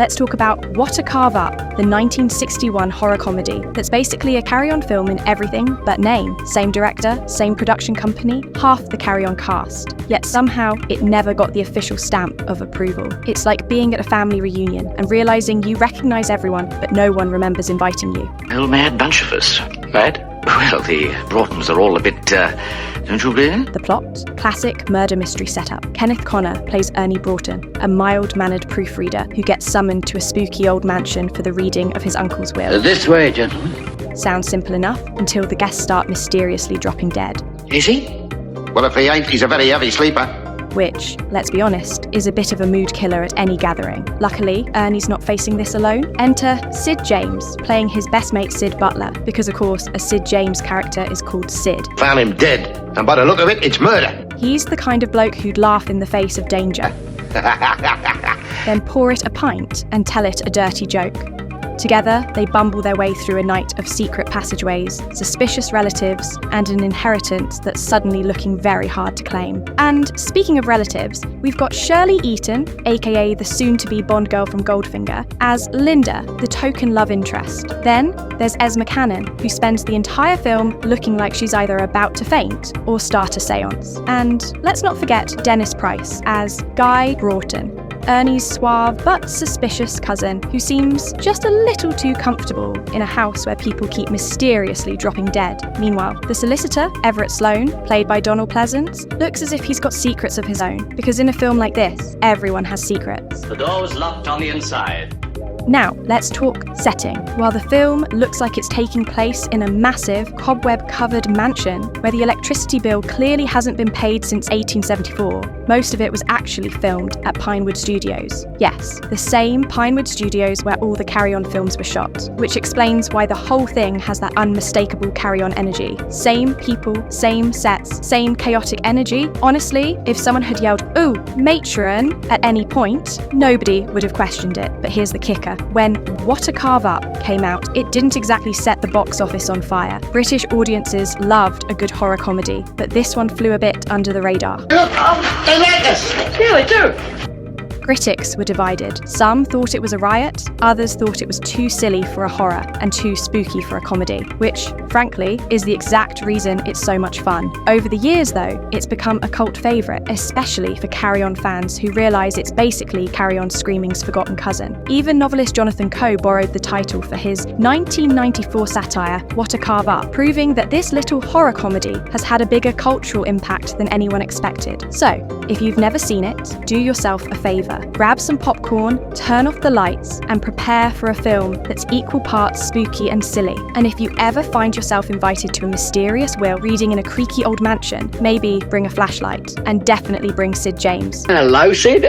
let's talk about What a Carve Up, the 1961 horror comedy that's basically a carry-on film in everything but name. Same director, same production company, half the carry-on cast. Yet somehow it never got the official stamp of approval. It's like being at a family reunion and realising you recognise everyone but no one remembers inviting you. Well, mad bunch of us. Mad? Well, the Broughtons are all a bit, don't you agree? The plot? Classic murder mystery setup. Kenneth Connor plays Ernie Broughton, a mild-mannered proofreader who gets summoned to a spooky old mansion for the reading of his uncle's will. This way, gentlemen. Sounds simple enough until the guests start mysteriously dropping dead. Is he? Well, if he ain't, he's a very heavy sleeper. Which, let's be honest, is a bit of a mood killer at any gathering. Luckily, Ernie's not facing this alone. Enter Sid James, playing his best mate Sid Butler, because of course a Sid James character is called Sid. Found him dead, and by the look of it, it's murder. He's the kind of bloke who'd laugh in the face of danger, then pour it a pint and tell it a dirty joke. Together, they bumble their way through a night of secret passageways, suspicious relatives, and an inheritance that's suddenly looking very hard to claim. And speaking of relatives, we've got Shirley Eaton, aka the soon-to-be Bond girl from Goldfinger, as Linda, the token love interest. Then there's Esma Cannon, who spends the entire film looking like she's either about to faint or start a seance. And let's not forget Dennis Price as Guy Broughton, Ernie's suave but suspicious cousin who seems just a little too comfortable in a house where people keep mysteriously dropping dead. Meanwhile, the solicitor, Everett Sloane, played by Donald Pleasance, looks as if he's got secrets of his own, because in a film like this, everyone has secrets. The door's locked on the inside. Now, let's talk setting. While the film looks like it's taking place in a massive, cobweb-covered mansion where the electricity bill clearly hasn't been paid since 1874, most of it was actually filmed at Pinewood Studios. Yes, the same Pinewood Studios where all the Carry On films were shot, which explains why the whole thing has that unmistakable Carry On energy. Same people, same sets, same chaotic energy. Honestly, if someone had yelled, "Ooh, matron," at any point, nobody would have questioned it. But here's the kicker. When What a Carve Up came out, it didn't exactly set the box office on fire. British audiences loved a good horror comedy, but this one flew a bit under the radar. Look, they like us. Yeah, they do. Critics were divided. Some thought it was a riot, others thought it was too silly for a horror and too spooky for a comedy, which, frankly, is the exact reason it's so much fun. Over the years, though, it's become a cult favourite, especially for Carry On fans who realise it's basically Carry On Screaming's forgotten cousin. Even novelist Jonathan Coe borrowed the title for his 1994 satire, What a Carve Up, proving that this little horror comedy has had a bigger cultural impact than anyone expected. So, if you've never seen it, do yourself a favour. Grab some popcorn, turn off the lights, and prepare for a film that's equal parts spooky and silly. And if you ever find yourself invited to a mysterious will reading in a creaky old mansion, maybe bring a flashlight, and definitely bring Sid James. Hello, Sid.